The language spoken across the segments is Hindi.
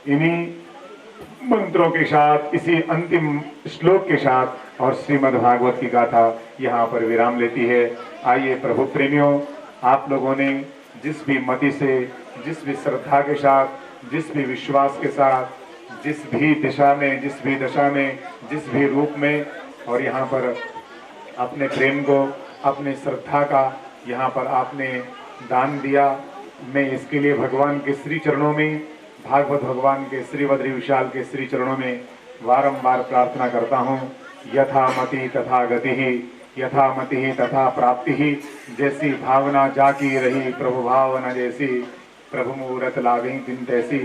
इन्हीं मंत्रों के साथ, इसी अंतिम श्लोक के साथ और श्रीमद् भागवत की गाथा यहाँ पर विराम लेती है। आइए प्रभु प्रेमियों, आप लोगों ने जिस भी मति से, जिस भी श्रद्धा के साथ, जिस भी विश्वास के साथ, जिस भी दिशा में, जिस भी दशा में, जिस भी रूप में और यहाँ पर अपने प्रेम को, अपने श्रद्धा का यहाँ पर आपने दान दिया, मैं इसके लिए भगवान के श्री चरणों में, भागवत भगवान के श्री बद्री विशाल के श्री चरणों में बारंबार प्रार्थना करता हूँ। यथा मति तथा गति ही, यथा मति ही तथा प्राप्ति ही, जैसी भावना जाकी रही प्रभु भावना जैसी, प्रभु मुहूर्त लागे दिन तैसी।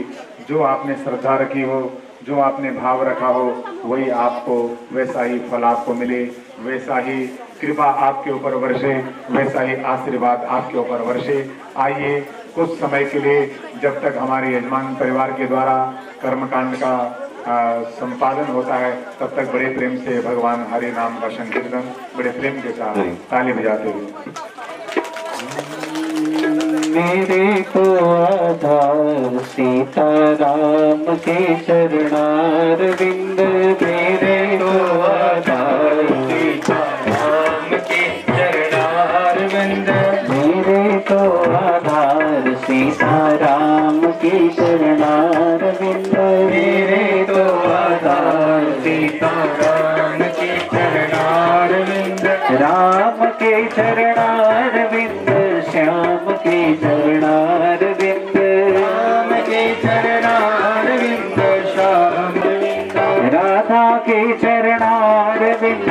जो आपने श्रद्धा रखी हो, जो आपने भाव रखा हो, वही आपको वैसा ही फल आपको मिले, वैसा ही कृपा आपके ऊपर वर्षे, वैसा ही आशीर्वाद आपके ऊपर वर्षे। आइए कुछ समय के लिए, जब तक हमारे यजमान परिवार के द्वारा कर्मकांड का संपादन होता है, तब तक बड़े प्रेम से भगवान हरि नाम का संकीर्तन बड़े प्रेम के साथ ताली बजाते हुए। मेरे को आधार सीताराम के चरणारविंद, मेरे को आधार सीताराम के चरणारविंद, मेरे को आधार सीताराम के चरणारविंद, मेरे को आधार सीताराम के चरणारविंद, राम के चरणारविंद, श्याम के चरणारविंद, राम के चरणारविंद, श्याम राधा के चरणारविंद,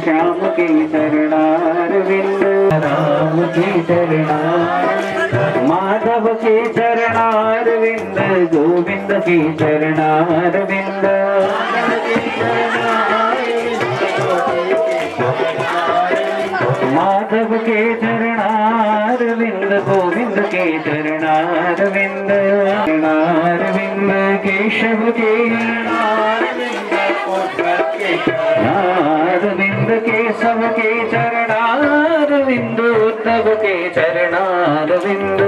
श्याम के चरणारविंद, राम के चरणारविंद, माधव के चरणारविंद, गोविंद के चरणारविंद, माधव के चरणारविंद, गोविंद के चरणारविंद, चरणारविंद, केशव के चरणारविंद, केशव के चरणारविंद, उद्धव के चरणारविंद,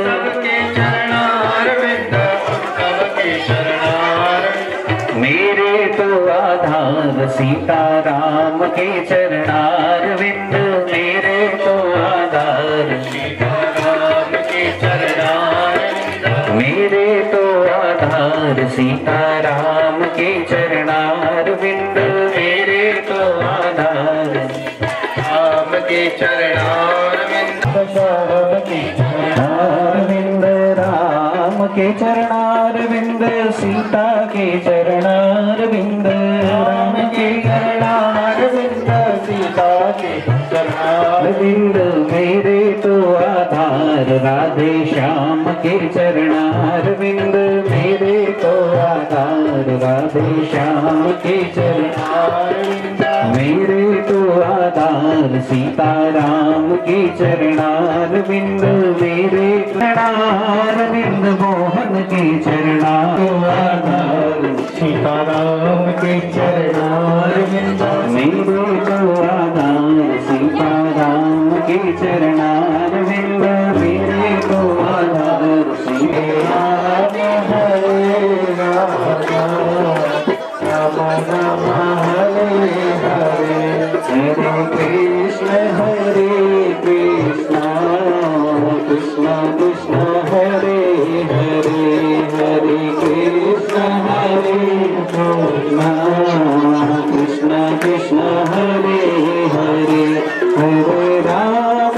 सबके चरणारविंद, उद्धव के चरणारविंद, मेरे तो आधार सीताराम के चरणारविंद, मेरे तो आधार सीताराम के चरणारविंद, मेरे तो आधार सीताराम के चरणारविंद, मेरे तो आधार राम के चरणारविंद, राम के चरणारविंद, सीता के चरणारविंद, राम के चरणारविंद, सीता के चरणारविंद, मेरे तो आधार राधे श्याम के चरणारविंद, मेरे तो आधार राधे श्याम के चरणारविंद, मेरे तो आधार सीताराम के चरणारविंद, मेरे चरणारविंद, मोहन के चरणारविंद, सीताराम के चरणारविंद, मेरे तो आधार सीताराम के चरणारविंद, मेरे तो आधार सीताराम, हरे राम राम हरे हरे, हरे कृष्ण कृष्ण कृष्ण हरे हरे, हरे कृष्ण कृष्ण कृष्ण हरे हरे, हरे राम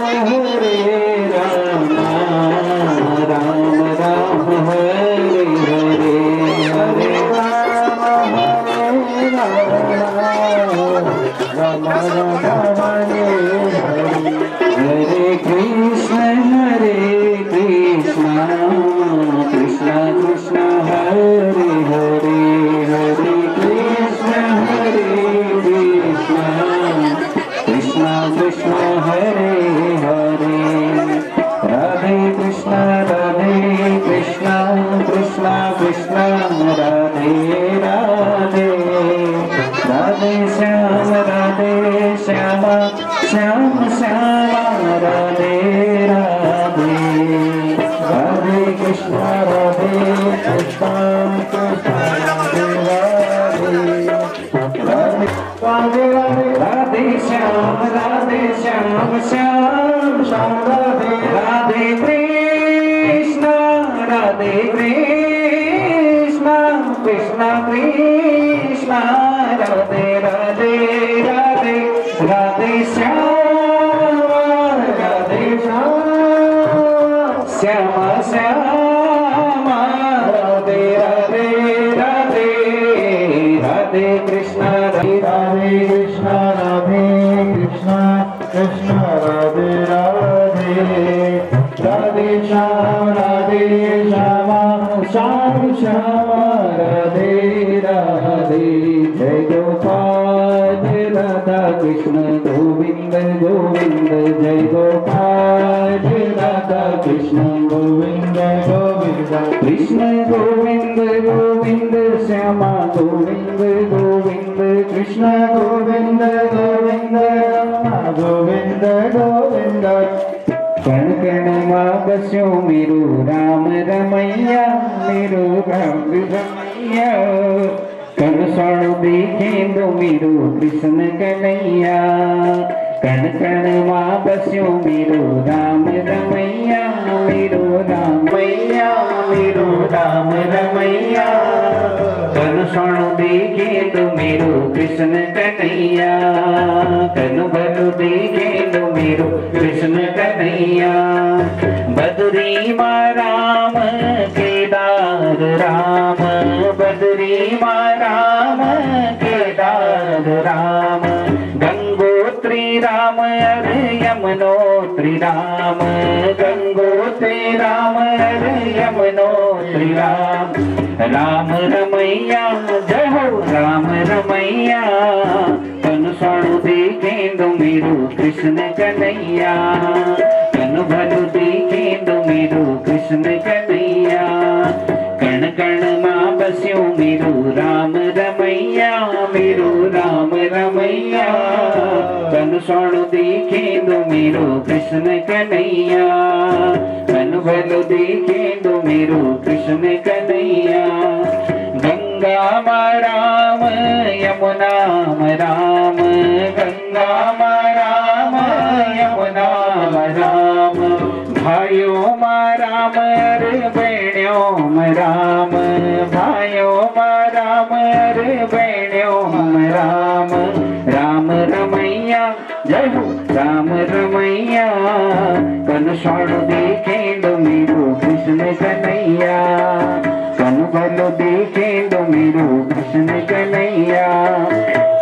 राम राम हरे हरे, हरे राम राम राम हरे हरे, हरे कृष्ण कृष्ण कृष्ण हरे हरे, हरे कृष्ण कृष्ण कृष्ण हरे हरे, राधे कृष्ण कृष्ण कृष्ण राधे राधे, राधे श्याम श्याम श्याम राधे राधे, राधे कृष्ण राधे श्याम श्याम श्याम राधे राधे कृष्ण कृष्ण कृष्ण राधे राधे राधे राधे श्याम श्याम श्याम राधे राधे राधे राधे कृष्ण राधे कृष्ण कृष्ण राधे राधे राधे श्याम श्याम श्याम राधे राधे जय गोपाल राधा कृष्ण गोविंद गोविंद जय गोपाल राधा कृष्ण गोविंद गोविंद कृष्ण गोविंद गोविंद श्यामा गोविंद गोविंद कृष्ण गोविंद गोविंद गोविंद गोविंद कण कण मां बस्यो मेरो राम रमैया मेरो राम रमैया कण सण देखे दो मेरो कृष्ण कन्हैया कण कण मां बस्यो मेरो राम रमैया मेरो रामैया मेरो राम रमैया कण सण देखे दो मेरो कृष्ण कन्हैया कण भल देखे दो मेरो कृष्ण कन्हैया बदरी मां राम केदार राम बदरी मां राम केदार राम गंगोत्री राम अरे यमुनोत्री राम गंगोत्री राम अरे यमुनोत्री राम राम रमैया जय हो राम रमैया तन साणु देखे दो मेरो कृष्ण कन्हैया तन भलु देखे दो मेरो कृष्ण कन्हैया कण कण मां बस्यो मेरो राम रमैया मेरो राम रमैया तन साणु देखे दो मेरो कृष्ण कन्हैया तन भलु देखे दो मेरो कृष्ण कन्हैया गंगा मां राम यमुना मां राम गंगा मां राम यमुना मां राम भाइयो मां राम अरे बहनियो मां राम भाइयो मां राम अरे बहनियो मां राम राम रमैया जय हो राम रमैया कन साण देखे दो मेरो कृष्ण कन्हैया कन भल देखे दो मेरो कृष्ण कन्हैया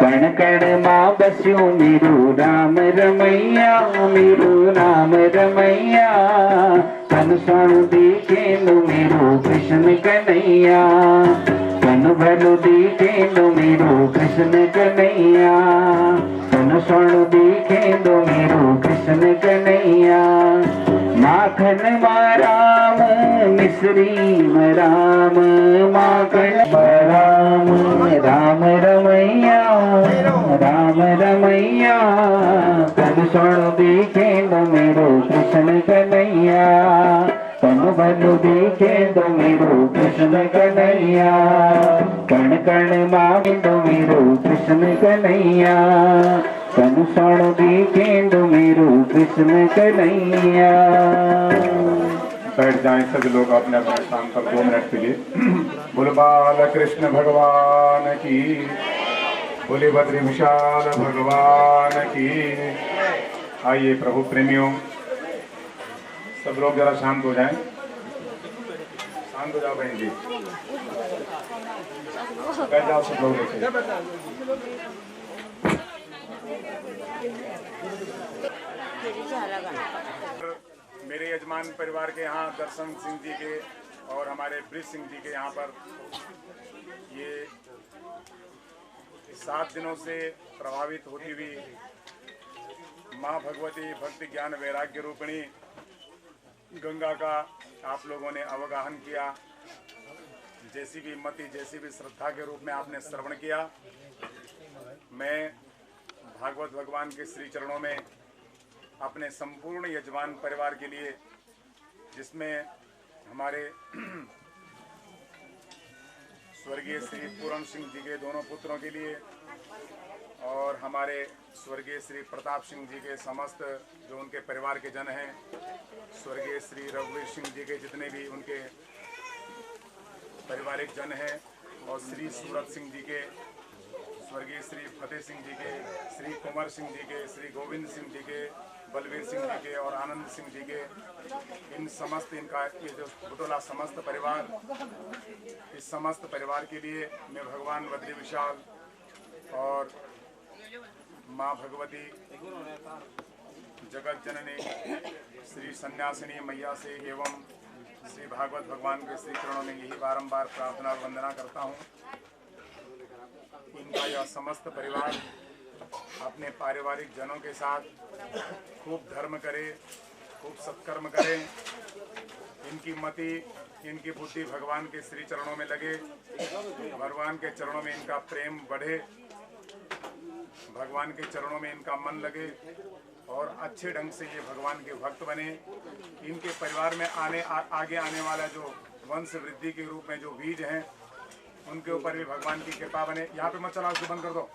कण कण मां बस्यो मेरो राम रमैया मेरो राम रमैया कन साण देखे दो मेरो कृष्ण कन्हैया कन भल देखे दो मेरो कृष्ण कन्हैया कन साण देखे दो मेरो कृष्ण कन्हैया माखन मां राम मिश्री मां राम माखन मां राम राम रमैया राम रमैया कन साण देखे दो मेरो कृष्ण कन्हैया कन भल देखे दो मेरो कृष्ण कन्हैया कण कण मां दो मेरो कृष्ण कन्हैया कन साण देखे दो मेरो कृष्ण कन्हैया। बैठ जाएं सभी लोग अपने अपने स्थान पर 2 मिनट के लिए। बोलो बाल कृष्ण भगवान की, बोले बद्री विशाल भगवान की। आइए प्रभु प्रेमियों, सब लोग जरा शांत हो जाएं। शांत हो जाओ बहन जी, बैठ जाओ सब लोग नीचे। मेरे यजमान परिवार के यहाँ दर्शन सिंह जी के और हमारे ब्रिज सिंह जी के यहाँ पर ये 7 दिनों से प्रभावित होती हुई माँ भगवती भक्ति ज्ञान वैराग्य रूपिणी गंगा का आप लोगों ने अवगाहन किया। जैसी भी मति, जैसी भी श्रद्धा के रूप में आपने श्रवण किया। मैं भागवत भगवान के श्री चरणों में अपने संपूर्ण यजमान परिवार के लिए, जिसमें हमारे स्वर्गीय श्री पूरन सिंह जी के दोनों पुत्रों के लिए और हमारे स्वर्गीय श्री प्रताप सिंह जी के समस्त जो उनके परिवार के जन हैं, स्वर्गीय श्री रघुवीर सिंह जी के जितने भी उनके पारिवारिक जन हैं और श्री सूरत सिंह जी के, स्वर्गीय श्री फतेह सिंह जी के, श्री कुंवर सिंह जी के, श्री गोविंद सिंह जी के, बलवीर सिंह जी के और आनंद सिंह जी के, इन समस्त इनका ये जो बुटोला समस्त परिवार, इस समस्त परिवार के लिए मैं भगवान बद्री विशाल और माँ भगवती जगत जननी श्री सन्यासिनी मैया से एवं श्री भागवत भगवान के श्री चरणों में यही बारंबार प्रार्थना और वंदना करता हूँ। इनका यह समस्त परिवार अपने पारिवारिक जनों के साथ खूब धर्म करे, खूब सत्कर्म करे, इनकी मति, इनकी बुद्धि भगवान के श्री चरणों में लगे, भगवान के चरणों में इनका प्रेम बढ़े, भगवान के चरणों में इनका मन लगे और अच्छे ढंग से ये भगवान के भक्त बने। इनके परिवार में आगे आने वाला जो वंश वृद्धि के रूप में जो बीज हैं, उनके ऊपर भी भगवान की कृपा बने। यहाँ पे मत चलाओ, इसको बंद कर दो।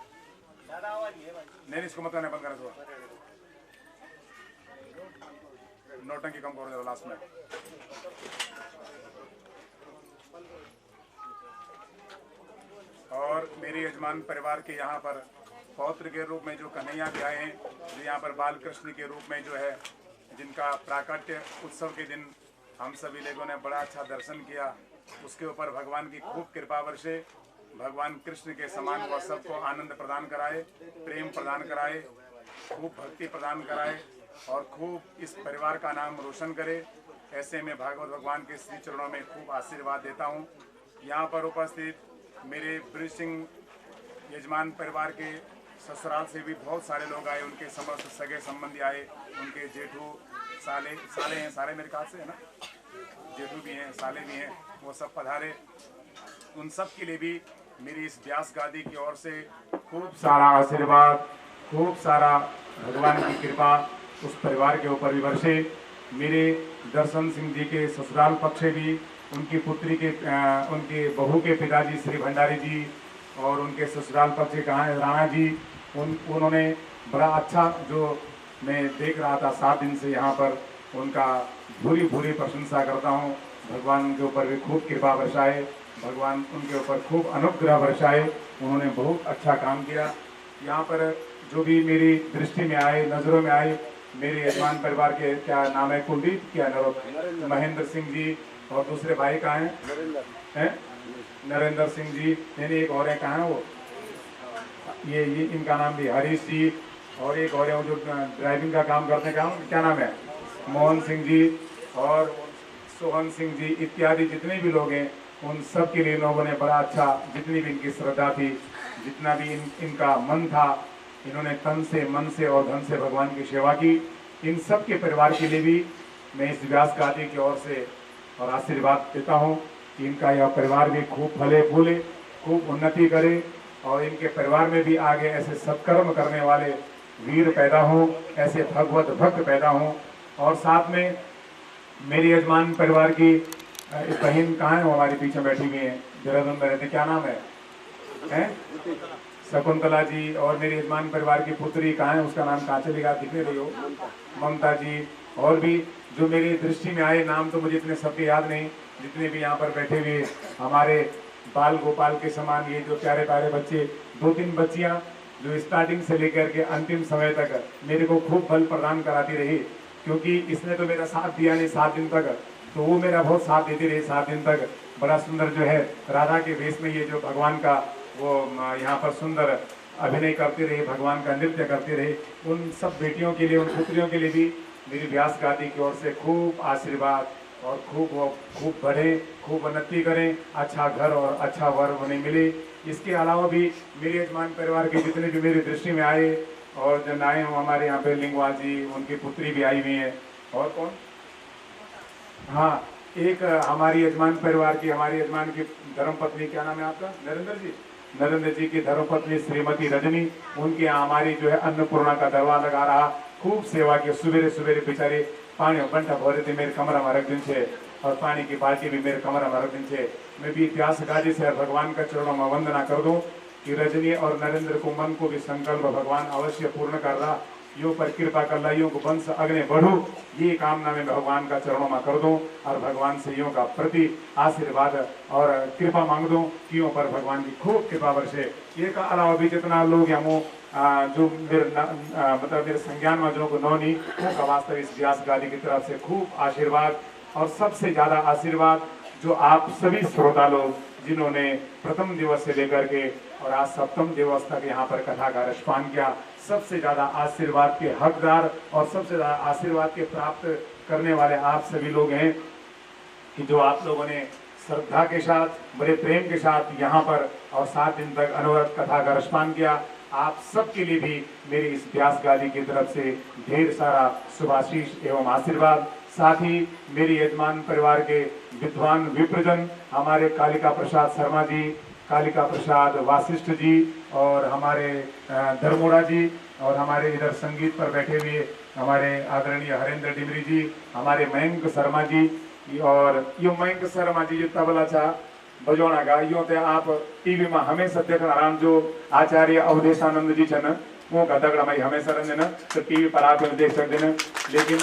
नहीं, इसको मत करना, बंद कर दो। नौटंकी कम करो लास्ट में। और मेरे यजमान परिवार के यहाँ पर पौत्र के रूप में जो कन्हैया भी आए हैं, जो यहाँ पर बाल कृष्ण के रूप में जो है, जिनका प्राकट्य उत्सव के दिन हम सभी लोगों ने बड़ा अच्छा दर्शन किया, उसके ऊपर भगवान की खूब कृपा वर्षे, भगवान कृष्ण के समान वह सबको आनंद प्रदान कराए, प्रेम प्रदान कराए, खूब भक्ति प्रदान कराए और खूब इस परिवार का नाम रोशन करे। ऐसे में भागवत भगवान के श्री चरणों में खूब आशीर्वाद देता हूँ। यहाँ पर उपस्थित मेरे ब्रिज सिंह यजमान परिवार के ससुराल से भी बहुत सारे लोग आए, उनके समस्त सगे संबंधी आए, उनके जेठू साले हैं, सारे मेरे ख्याल से है ना, जेठू भी हैं, साले भी हैं, वो सब पधारे। उन सब के लिए भी मेरी इस व्यास गादी की ओर से खूब सारा आशीर्वाद, खूब सारा भगवान की कृपा उस परिवार के ऊपर भी बरसे। मेरे दर्शन सिंह जी के ससुराल पक्ष से भी उनकी पुत्री के उनके बहू के पिताजी श्री भंडारी जी और उनके ससुराल पक्ष से कहाँ है राणा जी, उन्होंने बड़ा अच्छा, जो मैं देख रहा था 7 दिन से यहाँ पर, उनका भूरी भूरी प्रशंसा करता हूँ। भगवान उनके ऊपर भी खूब कृपा बरसाए, भगवान उनके ऊपर खूब अनुग्रह बरसाए, उन्होंने बहुत अच्छा काम किया। यहाँ पर जो भी मेरी दृष्टि में आए, नज़रों में आए, मेरे यजमान परिवार के क्या नाम है, कुलदीप क्या महेंद्र सिंह जी और दूसरे भाई कहाँ हैं, नरेंद्र सिंह जी, यानी एक और है, कहाँ है वो, ये इनका नाम भी हरीश जी, और एक और है वो जो ड्राइविंग का काम करते हैं, क्या नाम है, मोहन सिंह जी और सोहन सिंह जी इत्यादि जितने भी लोग हैं, उन सब के लिए लोगों ने बड़ा अच्छा, जितनी भी इनकी श्रद्धा थी, जितना भी इनका मन था, इन्होंने तन से, मन से और धन से भगवान की सेवा की। इन सब के परिवार के लिए भी मैं इस व्यास गादी की ओर से और आशीर्वाद देता हूँ कि इनका यह परिवार भी खूब फले फूले, खूब उन्नति करे और इनके परिवार में भी आगे ऐसे सत्कर्म करने वाले वीर पैदा हों, ऐसे भगवत भक्त पैदा हों। और साथ में मेरी यजमान परिवार की एक बहन कहाँ है, वो हमारे पीछे बैठी हुई है, देहरादून में रहते, क्या नाम है? शकुंतला जी। और मेरे यजमान परिवार की पुत्री कहाँ है, उसका नाम कहाँ चलेगा, दिखने रही हो, ममता जी। और भी जो मेरी दृष्टि में आए, नाम तो मुझे इतने सबके याद नहीं, जितने भी यहाँ पर बैठे हुए हमारे बाल गोपाल के समान ये जो प्यारे प्यारे बच्चे, 2-3 बच्चियाँ जो स्टार्टिंग से लेकर के अंतिम समय तक मेरे को खूब बल प्रदान कराती रही, क्योंकि इसने तो मेरा साथ दिया नहीं 7 दिन तक, तो वो मेरा बहुत साथ देती रही 7 दिन तक। बड़ा सुंदर जो है राधा के वेश में ये जो भगवान का वो यहाँ पर सुंदर अभिनय करती रही, भगवान का नृत्य करती रही। उन सब बेटियों के लिए, उन पुत्रियों के लिए भी मेरी व्यास गादी की ओर से खूब आशीर्वाद और खूब बढ़े, खूब उन्नति करें, अच्छा घर और अच्छा वर उन्हें मिले। इसके अलावा भी मेरे यजमान परिवार के जितने भी मेरी दृष्टि में आए और जो आए हो, हमारे यहाँ पे लिंगवाल जी, उनकी पुत्री भी आई हुई है। और कौन, हाँ, एक हमारी यजमान परिवार की, हमारी यजमान की धर्मपत्नी, क्या नाम है आपका, नरेंद्र जी की धर्मपत्नी श्रीमती रजनी, उनके यहाँ हमारी जो है अन्नपूर्णा का दरबार लगा रहा, खूब सेवा की। सवेरे सवेरे बेचारे पानी बंटा भरे थे मेरे कमरा में रख दिन से, और पानी की बाल्टी भी मेरे कमरा में रख दिन से। मैं भी व्यास गादी से भगवान का चरणों में वंदना कर दूं कि रजनी और नरेंद्र को मन को भी संकल्प भगवान अवश्य पूर्ण कर रहा, यो पर कृपा कर ला, यो को वंश अग्नि बढ़ू, ये कामना में भगवान का चरणों में कर दूं और भगवान से यो का प्रति आशीर्वाद और कृपा मांग दूं कि यो पर भगवान की खूब कृपा वर्षे। ये का अलावा भी जितना लोग हमो जो मतलब मेरे संज्ञान में जो को नौनी का वास्तव इस व्यास गादी की तरफ से खूब आशीर्वाद और सबसे ज्यादा आशीर्वाद जो आप सभी श्रोता लोग जिन्होंने प्रथम दिवस से लेकर के और आज सप्तम दिवस तक यहाँ पर कथा का रसपान किया, सबसे ज्यादा आशीर्वाद के हकदार और सबसे ज्यादा आशीर्वाद के प्राप्त करने वाले आप सभी लोग हैं कि जो आप लोगों ने श्रद्धा के साथ, बड़े प्रेम के साथ यहाँ पर और 7 दिन तक अनवरत कथा का रसपान किया। आप सबके लिए भी मेरी इस व्यास गादी की तरफ से ढेर सारा शुभाशीष एवं आशीर्वाद। साथ ही मेरी यजमान परिवार के विद्वान विप्रजन हमारे कालिका प्रसाद शर्मा जी, कालिका प्रसाद वासिष्ठ जी और हमारे धर्मोड़ा जी और हमारे इधर संगीत पर बैठे हुए हमारे आदरणीय हरेंद्र डिमरी जी, हमारे मयंक शर्मा जी और यो मयंक शर्मा जी जो तबला चा बजोना गा यो ते आप टीवी में हमेशा देखना राम जो आचार्य अवधेशानंद जी छन वो का दगड़ा में हमेशा रहते न तो टीवी पर आप देख सकते न। लेकिन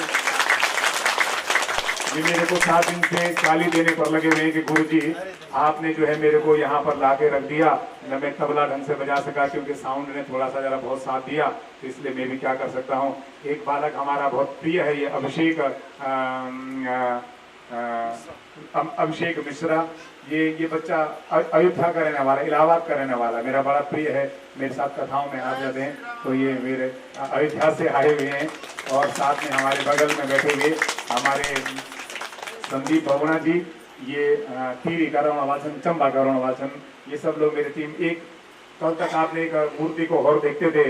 ये मेरे को 7 दिन से गाली देने पर लगे हुए हैं कि गुरु जी आपने जो है मेरे को यहाँ पर लाके रख दिया, न मैं तबला ढंग से बजा सका क्योंकि साउंड ने थोड़ा सा जरा बहुत साथ दिया, तो इसलिए मैं भी क्या कर सकता हूँ। एक बालक हमारा बहुत प्रिय है, ये अभिषेक मिश्रा, ये बच्चा अयोध्या का रहने वाला, इलाहाबाद का रहने वाला, मेरा बड़ा प्रिय है, मेरे साथ कथाओं में आ जाते हैं। तो ये मेरे अयोध्या से आए हुए हैं और साथ में हमारे बगल में बैठे हुए हमारे संदीप भवना जी, ये तीरी करुण वाचन, चंबा करुण वाचन, ये सब लोग मेरी टीम। एक कल तक आपने एक मूर्ति को और देखते थे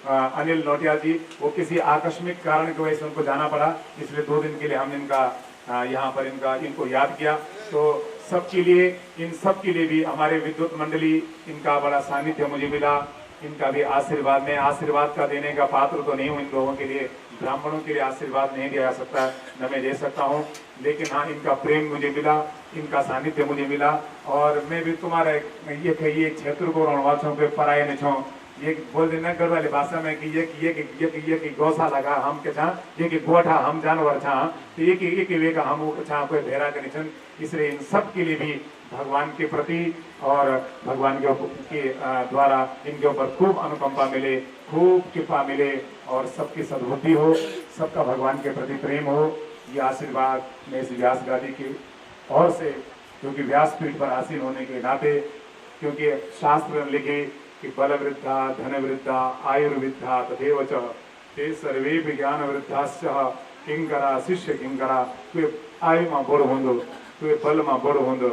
अनिल नोटिया जी, वो किसी आकस्मिक कारण की वजह से उनको जाना पड़ा, इसलिए 2 दिन के लिए हमने इनका यहाँ पर इनको याद किया। तो सबके लिए, इन सब के लिए भी हमारे विद्युत मंडली, इनका बड़ा सानिध्य मुझे मिला, इनका भी आशीर्वाद, मैं आशीर्वाद का देने का पात्र तो नहीं हूँ इन लोगों के लिए, ब्राह्मणों के लिए आशीर्वाद नहीं दिया जा सकता, न मैं दे सकता हूँ, लेकिन हाँ इनका प्रेम मुझे मिला, इनका सानिध्य मुझे मिला। और मैं भी तुम्हारा ये कहिए क्षेत्र को रणवाचों पे पराये न छो, ये बोल देना गढ़ वाली भाषा में कि ये गौशाला का हम के छा, ये कि गोठा हम जानवर छा, तो एक वे का हम छा कोई भेरा के निचन। इसलिए इन सब के लिए भी भगवान के प्रति और भगवान के द्वारा इनके ऊपर खूब अनुकंपा मिले, खूब कृपा मिले और सबकी सद्बुद्धि हो, सबका भगवान के प्रति प्रेम हो, ये आशीर्वाद मैं इस व्यास गादी की ओर से, क्योंकि व्यासपीठ पर आसीन होने के नाते, क्योंकि शास्त्र लिखे कि बल वृद्धा धन वृद्धा आयुर्वृद्धा तथैव च ते सर्वे ज्ञान वृद्धाश्च किंकरा शिष्य किंकरा, कोई आयु में बड़ो होंदो, कोई बल में बड़ो होंदो,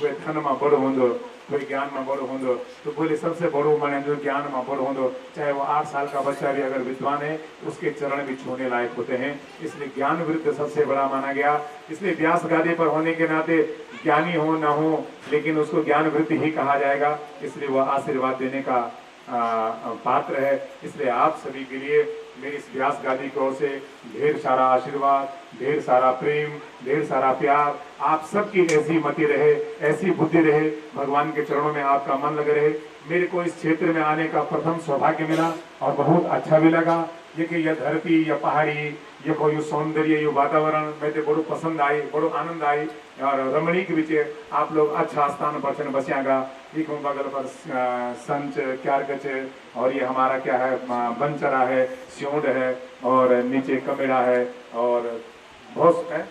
कोई धन में बड़ो होंदो, कोई ज्ञान में बड़ो होंदो। तो बोले सबसे बड़ो माने जो ज्ञान में बड़ो होंदो, चाहे वो 8 साल का बच्चा भी अगर विद्वान है उसके चरण भी छूने लायक होते हैं, इसलिए ज्ञान वृद्ध सबसे बड़ा माना गया। इसलिए व्यास गादी पर होने के नाते ज्ञानी हो ना हो लेकिन उसको ज्ञान वृद्ध ही कहा जाएगा, इसलिए वह आशीर्वाद देने का पात्र है। इसलिए आप सभी के लिए मेरी इस व्यास गादी की ओर से ढेर सारा आशीर्वाद, ढेर सारा प्रेम, ढेर सारा प्यार। आप सबकी ऐसी मति रहे, ऐसी बुद्धि रहे, भगवान के चरणों में आपका मन लगे रहे। मेरे को इस क्षेत्र में आने का प्रथम सौभाग्य मिला और बहुत अच्छा भी लगा। ये कि यह धरती, यह पहाड़ी, ये कोई सौंदर्य, ये वातावरण मैं बड़ो पसंद आई, बड़ो आनंद आई और रमणीक विचे आप लोग अच्छा स्थान पर बसियागा। एक बगल पर संच क्यारगच और ये हमारा क्या है बनचरा है, स्योंड है और नीचे कमेड़ा है और बहुत है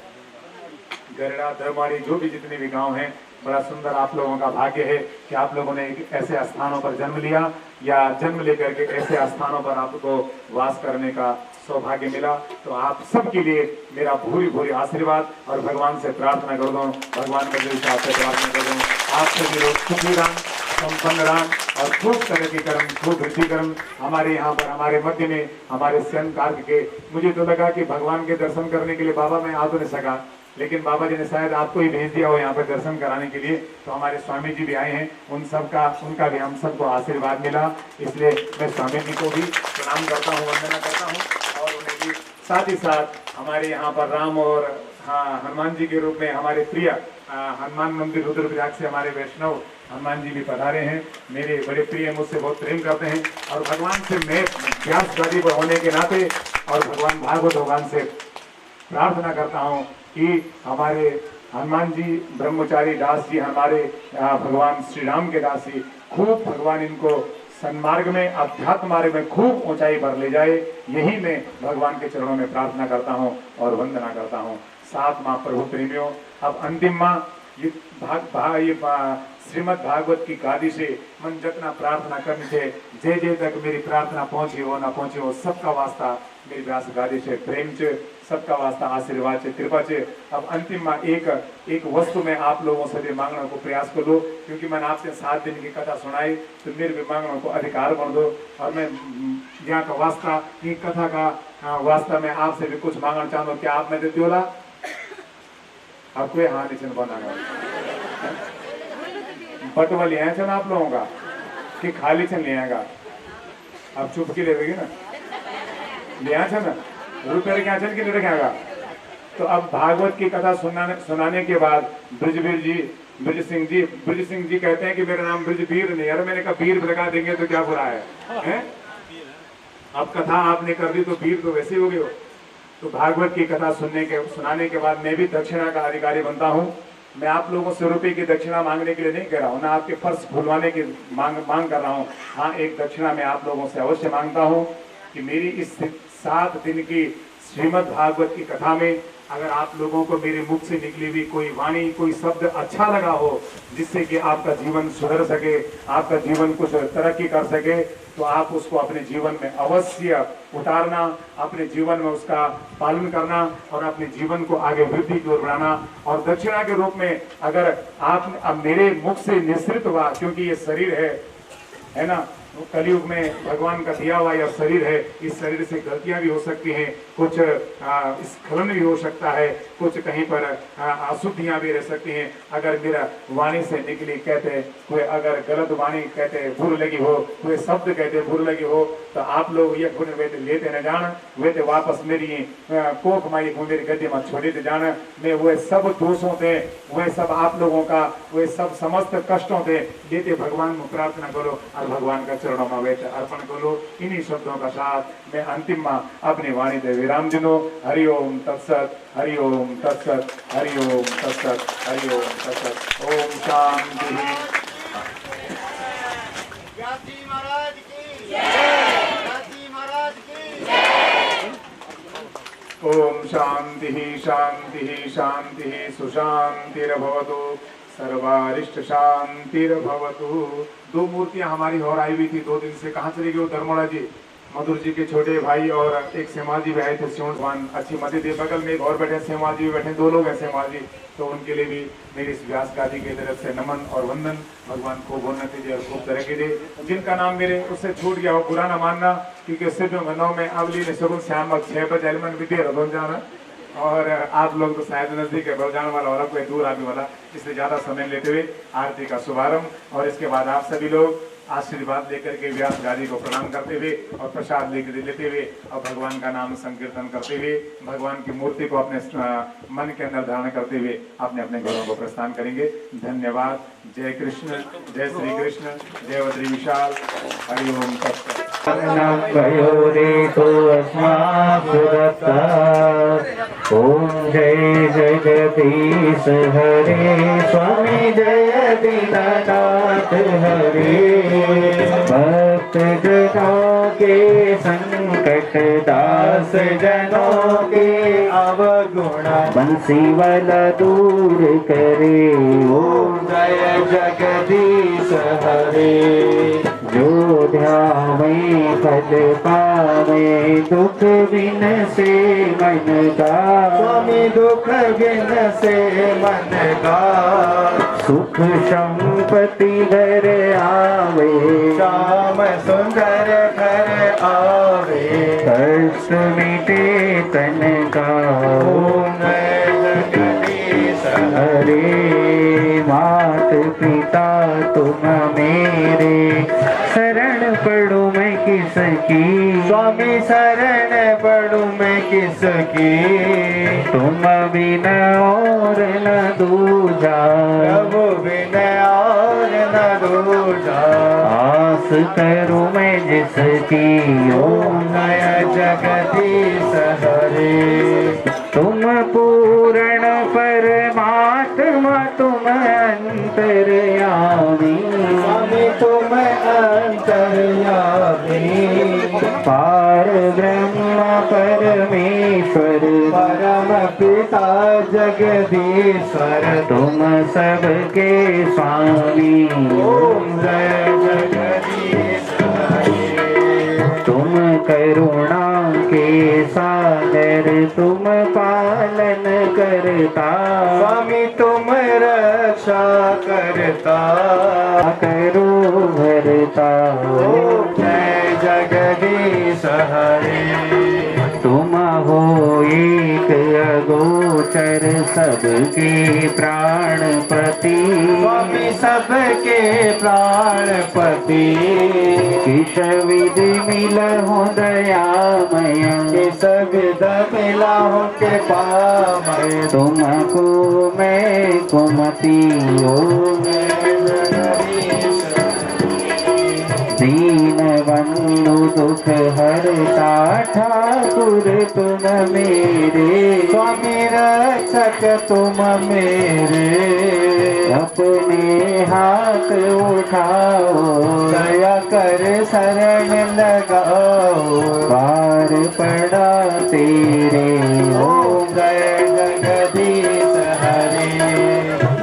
गरेड़ा धर्माड़ी, जो भी जितने भी गांव हैं, बड़ा सुंदर आप लोगों का भाग्य है कि आप लोगों ने ऐसे स्थानों पर जन्म लिया या जन्म लेकर के ऐसे स्थानों पर आपको वास करने का सौभाग्य मिला। तो आप सबके लिए मेरा भूरी भूरी आशीर्वाद और भगवान से प्रार्थना कर दूं, भगवान के दिल से आपसे प्रार्थना कर दूं, आप सभी लोग सुखी रहें, संपन्न रहें और खूब तरक्की करें, खूब वृद्धि करें। हमारे यहाँ पर हमारे मध्य में हमारे सन कार्य के, मुझे तो लगा कि भगवान के दर्शन करने के लिए बाबा मैं आ तो नहीं सका, लेकिन बाबा जी ने शायद आपको ही भेज दिया हो यहाँ पर दर्शन कराने के लिए। तो हमारे स्वामी जी भी आए हैं, उनका भी हम सबको आशीर्वाद मिला, इसलिए मैं स्वामी जी को भी प्रणाम करता हूँ, वंदना करता हूँ और उन्हें भी साथ ही साथ हमारे यहाँ पर राम और हाँ हनुमान जी के रूप में हमारे प्रिय हनुमान मंदिर रुद्रप्रयाग से हमारे वैष्णव हनुमान जी भी पधारे हैं। मेरे बड़े प्रिय, मुझसे बहुत प्रेम करते हैं और भगवान से मैं व्यास गादी पर होने के नाते और भगवान भागवत भगवान से प्रार्थना करता हूँ कि हमारे हनुमान जी ब्रह्मचारी दास जी, हमारे भगवान श्री राम के दास जी, खूब भगवान इनको सन्मार्ग में, अध्यात्म मार्ग में खूब ऊंचाई पर ले जाए। यही मैं भगवान के चरणों में प्रार्थना करता हूँ और वंदना करता हूँ। सात माँ प्रभु प्रेमियों, अब अंतिम माँ ये श्रीमद् भागवत की गादी से मन जतना प्रार्थना करनी थे, जे जे तक मेरी प्रार्थना पहुंची हो ना पहुंची हो, सबका वास्ता मेरी व्यास गादी से प्रेम चे, सबका वास्ता आशीर्वाद से, कृपा से। अब अंतिम में एक वस्तु में आप लोगों से भी मांगने को प्रयास कर दो, क्योंकि मैंने आपसे 7 दिन की कथा सुनाई, तो मेरे भी मांगने को अधिकार बन दो। और मैं यहाँ का वास्ता, ये कथा का वास्ता में आपसे भी कुछ मांगना चाहता हूँ। क्या आप में देती होला? अब कोई हाँ नहीं बना बटवा लिया है आप लोगों का कि खाली छन लियागा? अब चुप के लेगी ना, लिया छन रुपये क्या छन के लिए रखेगा। तो अब भागवत की कथा सुनाने के बाद ब्रज सिंह जी कहते हैं कि मेरा नाम ब्रजवीर नहीं। अरे मैंने कहा वीर लगा देंगे तो क्या बुरा है? अब कथा आपने कर दी तो वीर तो वैसे ही हो गए हो। तो भागवत की कथा सुनाने के बाद मैं भी दक्षिणा का अधिकारी बनता हूँ। मैं आप लोगों से रुपये की दक्षिणा मांगने के लिए नहीं कह रहा हूँ, ना आपके फर्ज खुलवाने की मांग कर रहा हूँ। हाँ, एक दक्षिणा मैं आप लोगों से अवश्य मांगता हूँ कि मेरी इस 7 दिन की श्रीमद् भागवत की कथा में अगर आप लोगों को मेरे मुख से निकली हुई कोई वाणी, कोई शब्द अच्छा लगा हो, जिससे कि आपका जीवन सुधर सके, आपका जीवन कुछ तरक्की कर सके, तो आप उसको अपने जीवन में अवश्य उतारना, अपने जीवन में उसका पालन करना और अपने जीवन को आगे वृद्धि की ओर बढ़ाना। और दक्षिणा के रूप में अगर आप अब मेरे मुख से निश्रित हुआ, क्योंकि ये शरीर है ना, कलयुग में भगवान का दिया हुआ यह शरीर है, इस शरीर से गलतियां भी हो सकती हैं, कुछ स्खलन भी हो सकता है, कुछ कहीं पर अशुद्धियां भी रह सकती हैं। अगर मेरा वाणी से निकली कहते कोई अगर गलत वाणी कहते बुर लगी हो, कोई शब्द कहते बुर लगी हो, तो आप लोग ये गुण वे लेते न जान, वे तो वापस मेरी कोख माई मेरी गद्दी में छोड़े थे जान। मैं वह सब दोषों थे, वह सब आप लोगों का वह सब समस्त कष्टों थे लेते भगवान में प्रार्थना करो और भगवान का चरणों में वेत अर्पण करो। इन्हीं शब्दों का साथ मैं अंतिम में अपनी वाणी दे विराम दिनो। हरिओम तत्सत, हरिओम तत्सत, हरिओम तत्सत, हरिओम तत्सत। ओम शांति। महाराज की जय, महाराज की जय। ओम शांति शांति शांति सुशांतिर्भवतु, सर्वारिष्ट शांतिर्भवतु। 2 मूर्तियां हमारी और आई हुई थी 2 दिन से, कहाँ चली गई वो? धर्मोड़ा जी, मधुर जी के छोटे भाई और एक सेमा जी भी आए थे, शिव भगवान अच्छी मदद दे। बगल में एक और बैठे सेमा जी भी बैठे, 2 लोग हैं सेमा जी। तो उनके लिए भी मेरी इस व्यास गादी की तरफ से नमन और वंदन। भगवान को बोलना दीजिए और खूब तरह के दे। जिनका नाम मेरे उससे छूट गया हो बुरा ना मानना, क्योंकि सिर्फ नौ में अवली सगुन श्याम 6 बजे एलमन भी देर हो जाना, और आप लोग तो शायद नजदीक है, बलजान वाला और कोई दूर आने वाला, इसलिए ज्यादा समय लेते हुए आरती का शुभारंभ। और इसके बाद आप सभी लोग आशीर्वाद लेकर के व्यास गादी को प्रणाम करते हुए और प्रसाद लेते हुए और भगवान का नाम संकीर्तन करते हुए भगवान की मूर्ति को अपने मन के अंदर धारण करते हुए अपने अपने घरों को प्रस्थान करेंगे। धन्यवाद। जय कृष्ण, जय श्री कृष्ण, जय बद्री विशाल। हरिओम तत्सत। ओम जय जगदीश हरे, स्वामी जय दीनानाथ हरे। भक्त जनों के संकट, दास जनों के अवगुण, बंसी वाला दूर करे। ओम जय जगदीश हरे। जो ध्यावे फल पावे, दुख बिन से मन का, स्वामी दुख बिन से मन का। सुख संपत्ति घर आवे, श्याम सुंदर घर आवे। कष्ट मिटे तन का। ओम जय जगदीश हरे। मात पिता तुम मेरे, शरण पढ़ूं मैं किसकी, स्वामी शरण पढ़ूं मैं किसकी, तुम बिन और न दूजा, प्रभु बिन और न दूजा, आस करूं मैं जिसकी, ओम नय जगदीश हरे। तुम पूर्ण परमात्मा तुम अंतर्यामी, स्वामी तुम अंतर्यामी, पार ब्रह्म परमेश्वर, परम पिता जगदीश्वर, तुम सबके स्वामी, ओम जय जगदीश हरे। तुम करुणा के सागर, तुम पालन करता, स्वामी तुम रक्षा करता, करो भरता, ओम जय जगदीश हरे। तुम हो एक अगोचर सबके प्राणपति, स्वामी सबके प्राणपति, किश विधि मिलहु दयामय, किस विध मिलाहु के पामय, तुमको मैं कुमति, ओम दीन बंधु दुख हरता ठाकुर तुम मेरे, स्वामी रक्षक तुम मेरे, अपने हाथ उठाओ, दया कर शरण लगाओ, पार पड़ा तेरे, ओम जय जगदीश हरे।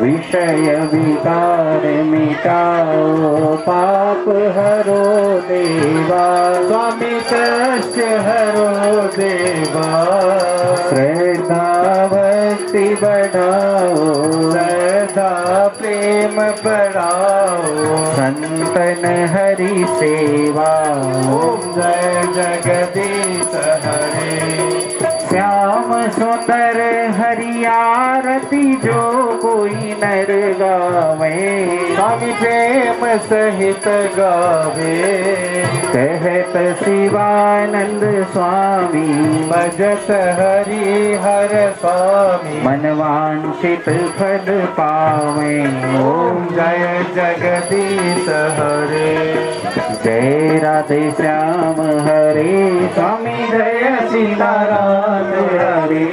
विषय विकार मिटाओ, पाप हरो देवा, स्वामी कष्ट हरो देवा, श्रद्धा भक्ति बढ़ाओ, श्रद्धा प्रेम बढ़ाओ, संतन हरि सेवा, ओम जय जगदीश हरे। श्याम सुंदर हरि आरती जो कोई नर गावे, स्वामी प्रेम सहित गावे, कहत शिवानंद स्वामी, भजत हरि हर स्वामी, मनवांछित फल पावे, ओम जय जगदीश हरे। जय राधे श्याम हरे, स्वामी जय सीताराम हरे,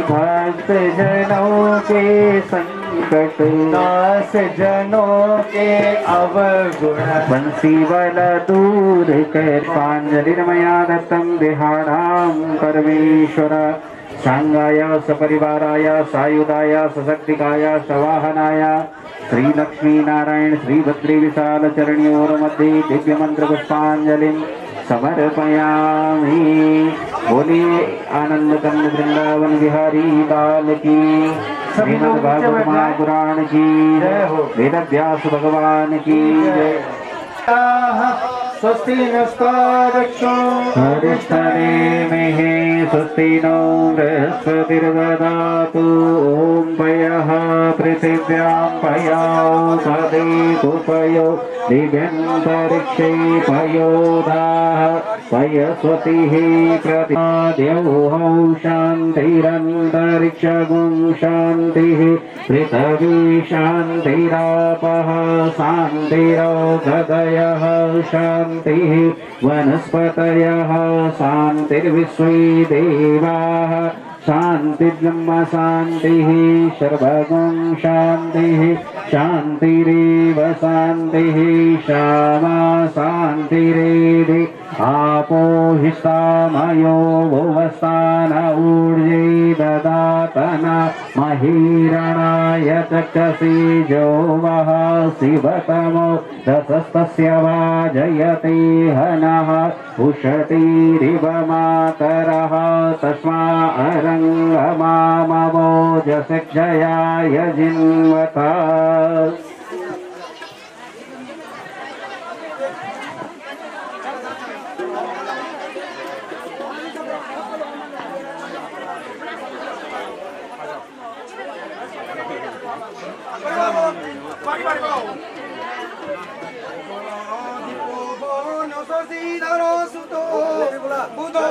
भक्त जनों के संकट नाश जनों के अवगुण, बंसी वाला दूर कर, पांजलिर्मया दत्तम देहाणाम परमेश्वर, सांगाय सपरिवाराय सायुधाय सशक्तिकाय सवाहनाय, श्री लक्ष्मी नारायण श्री भद्री विशाल चरणियोर मध्ये दिव्य मंत्र पुष्पांजलि समर्पयामि। बोलिए आनंद कंद वृंदावन बिहारी लाल की, श्रीमद् भागवत महापुराण की जय हो, वेद व्यास भगवान की जय। स्वस्ति नस्तारक्षो हरिस्तरे मेहे स्वस्ति नो बृहस्पतिर्ददातु, ॐ पयः पृथिव्यां पयाौ सदेतु पयो, दिव्यन्तरिक्षे पयोधाः पयस्वतिः प्रतिद्यौः शान्तिरन्तरिक्षगुं शान्तिः, पृथिवी शान्तिरापः शान्तिरोदयः शान्तिः, वनस्पतयः शान्तिर्विश्वे देवाः शान्तिर्ब्रह्म शान्तिः, सर्वगुं शान्तिः शान्तिरेव शान्तिः, श्यामा शान्तिरेधि, आपो हिष्ठामयो भुवस्तान ऊर्जे ददातना, महीरणाय चक्षसि जो वः शिवतमो रसस्तस्य वाजयते हनः, उषतीरिव मातरः तस्मा अरङ्गमामवोजशिक्षयाय जिन्वता। तुलसीधर सुतो बुधो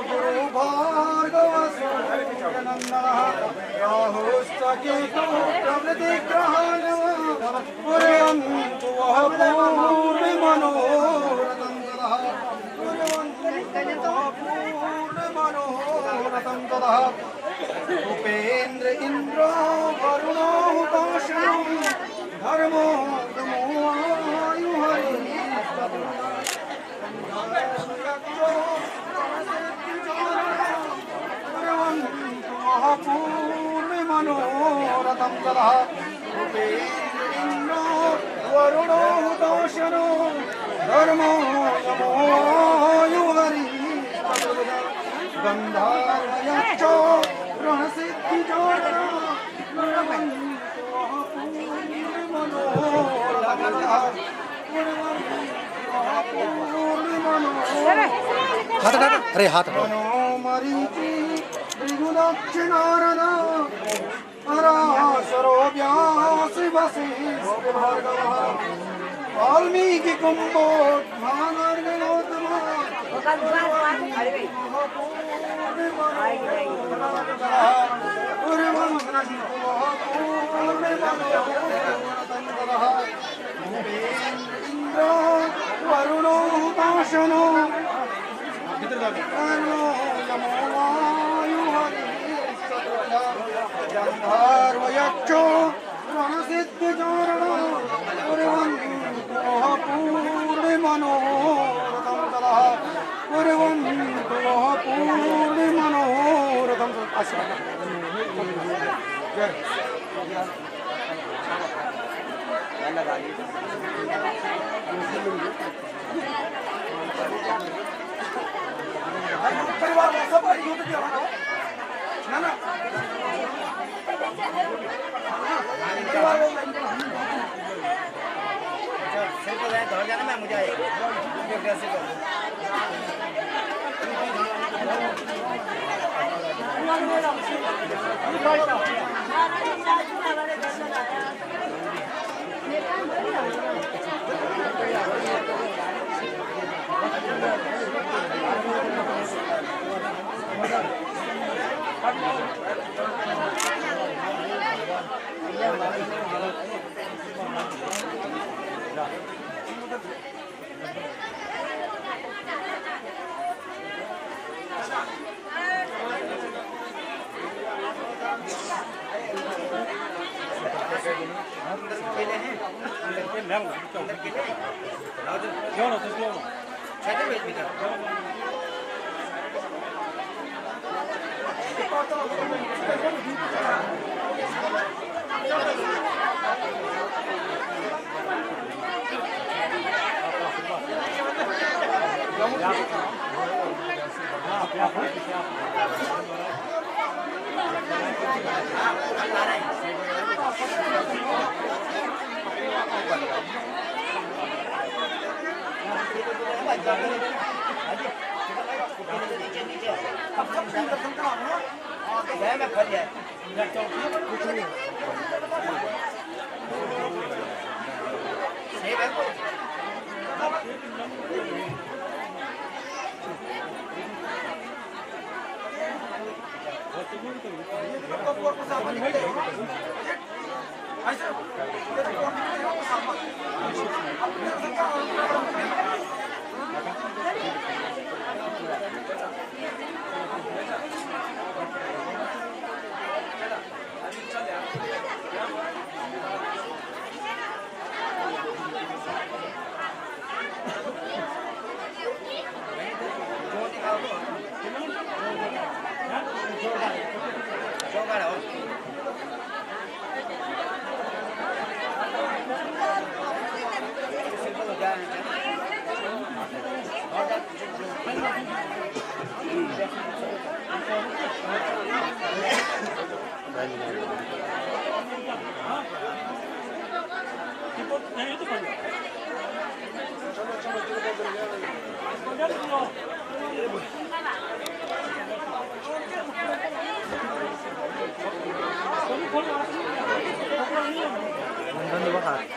गुरु भार्गवसो राहुश्च केतु प्रभृति ग्रहाणो कुर्वन्तु वः पूर्णमनोरथं ततः ततः उपेन्द्र इन्द्रो वरुणो हुताशनो धर्मो तमो पूर्णमनोरथं ततः उपेन्द्र इन्द्रो वरुणो हुताशनो धर्मो तमो गन्धारयश्च रणसिद्धिजोषा अरे हाथ मनोमरीचि भृगुदक्षिणारद पराशरो व्यासि वसिष्ठ भार्गवः वाल्मीकि कुम्भोद्भागर्गणोत्तमः इंद्रो वरुणो हुताशनो गन्धर्वयक्षो रणसिद्धिचारणो पूर्णमनोरथं ततः कुर्वन्तु वः पूर्णमनोरथं परिवार सब ना ना जाना मैं मुझे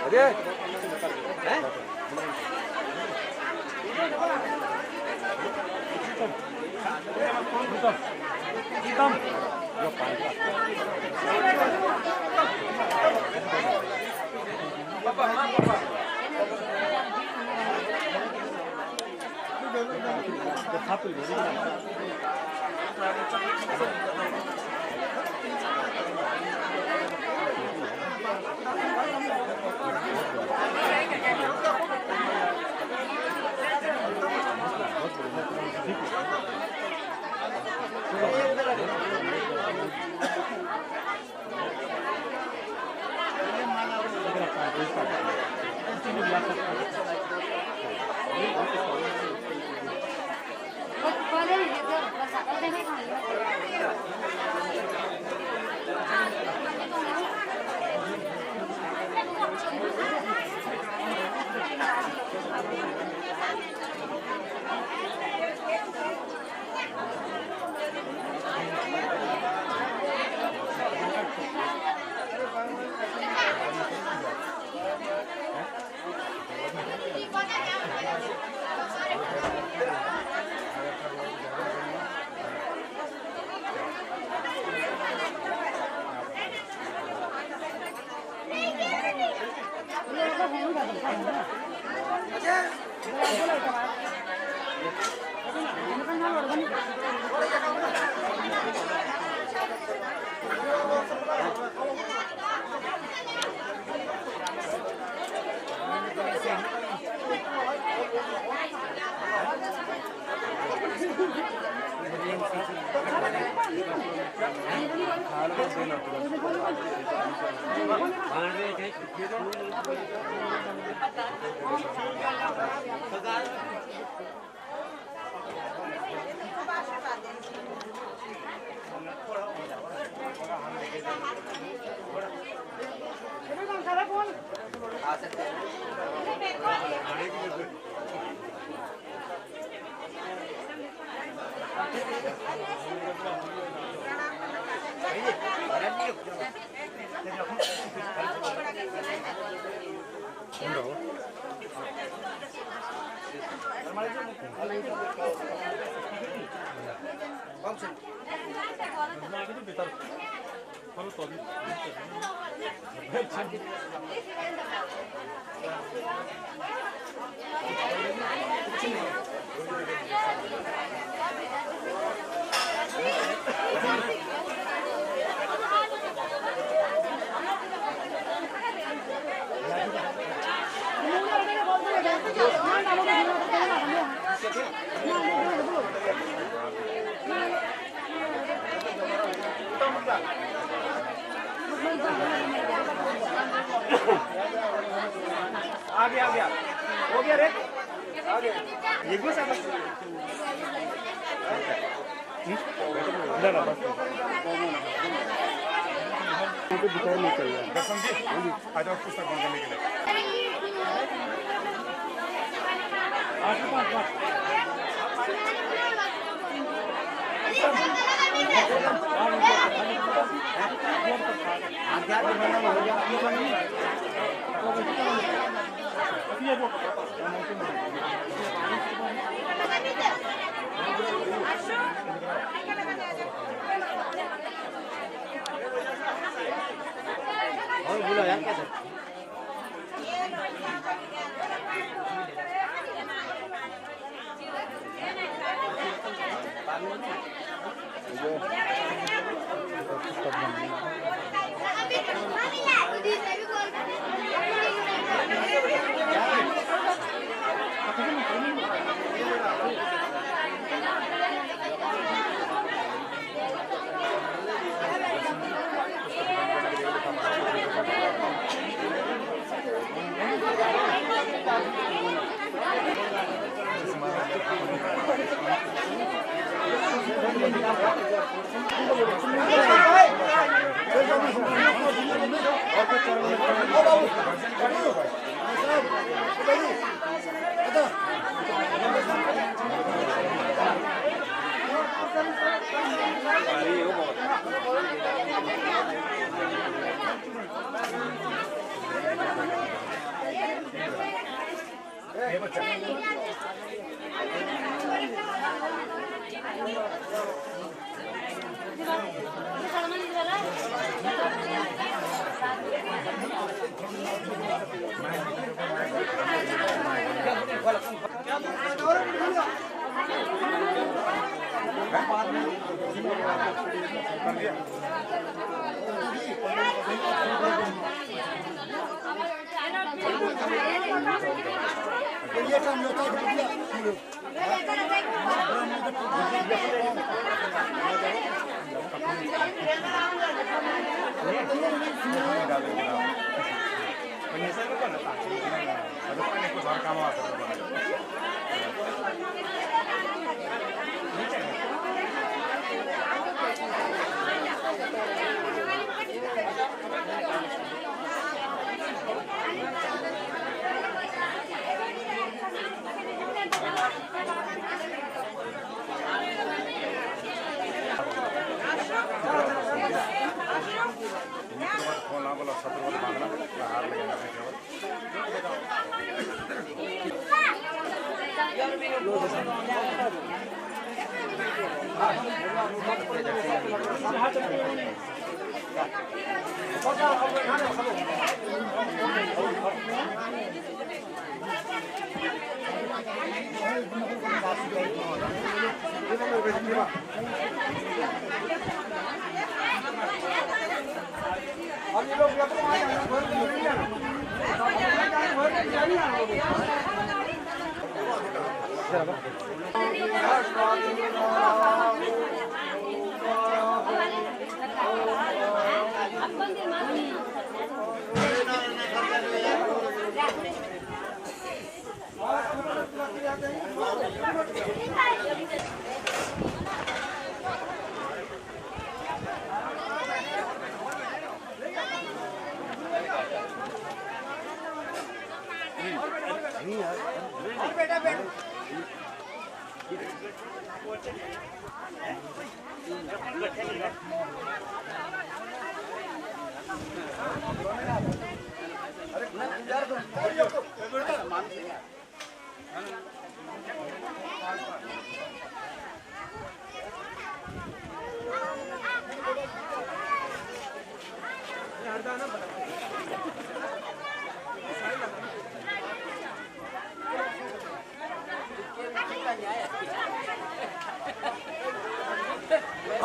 अरे आ गया हो गया रे आ गया एक भी सब नहीं चल रहा दर्शन जी आ जाओ पुस्तक बंद करने के लिए और बोला यार कैसे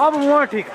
अब हुआ ठीक।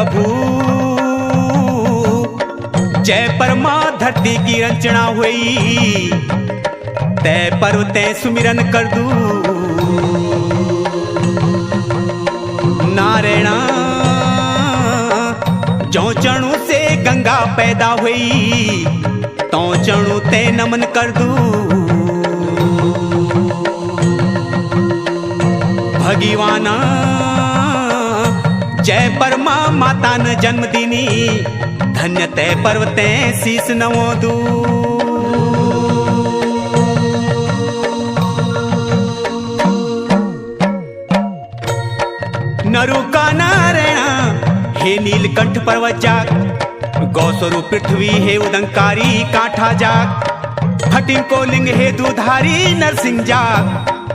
प्रभु जय परमा धरती की रचना हुई, तय पर्व तय सुमिरन कर दू। नारायणा जो चणु से गंगा पैदा हुई, तो चणु ते नमन कर दू। भगवाना जय परमा माता न जन्म दीनी, धन्य तय पर्व तय शीस नवो दू। नरु का नारायणा हे नीलकंठ पर्वत जाग, गौस्वरूप पृथ्वी हे उदंकारी कांठा जाग। फटिंग को लिंग हे दुधारी नरसिंह जाग,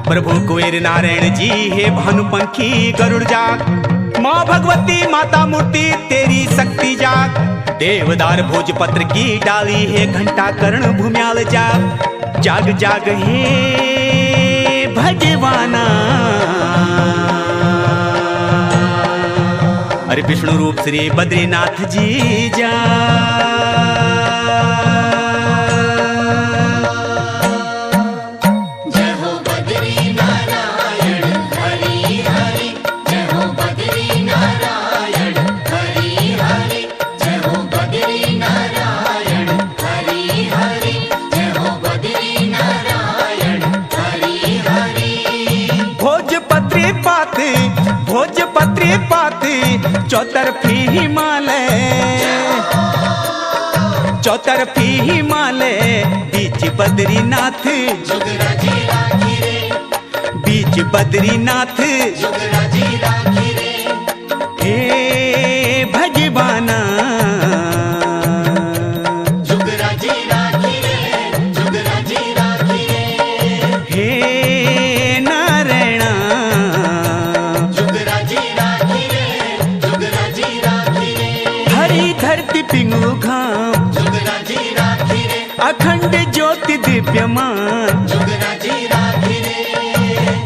प्रभु कुबेर नारायण जी हे भानुपंखी गरुड़ जाग। माँ भगवती माता मूर्ति तेरी शक्ति जाग, देवदार भोजपत्र की डाली है घंटा कर्ण भूम्याल जाग। जाग जाग हे भगवाना, अरे विष्णु रूप श्री बद्रीनाथ जी जा। भोजपत्री पाती चौतरफी हिमालय, चौतरफी हिमालय बीच बद्रीनाथ, बीच बद्रीनाथ हे भगवाना। पिंगु घाम अखंड ज्योति दिव्यमान,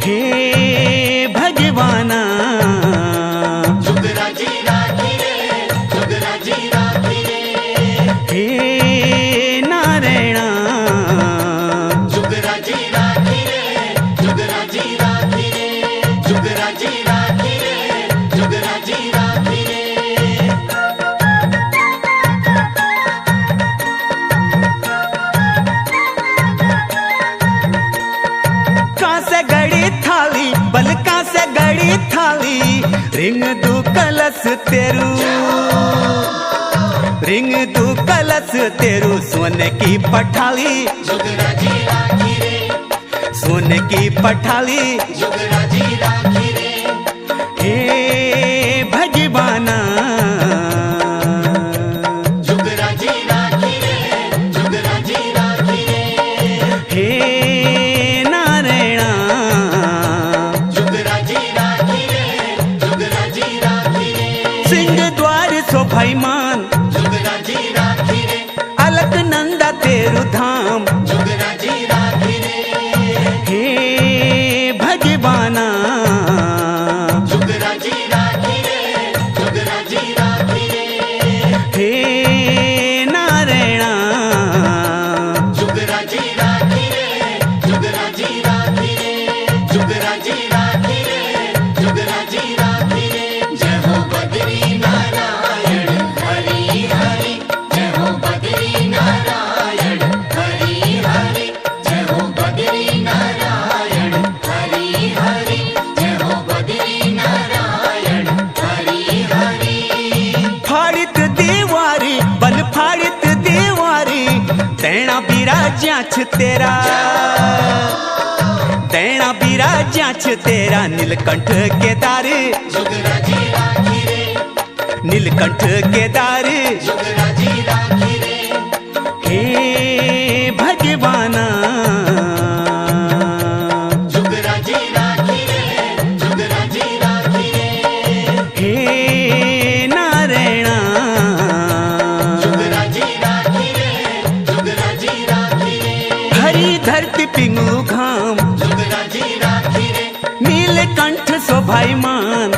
हे भगवाना हे नारायणा। बलका से गड़ी थाली रिंग दू कलश तेरू, रिंग दू कलश तेरू सोने की पठाली, सोने की पठाली हे भगवाना। भाईमान अलकनंदा तेरु धाम, हे भगवाना हे नारायणा। बिराज्याछ तेरा, दैना बिराज्याछ तेरा नीलकंठ केदार, नीलकंठ केदार हे भगवाना। हे नारायणा धरती पिंगु घाम नीलकंठ शोभायमान,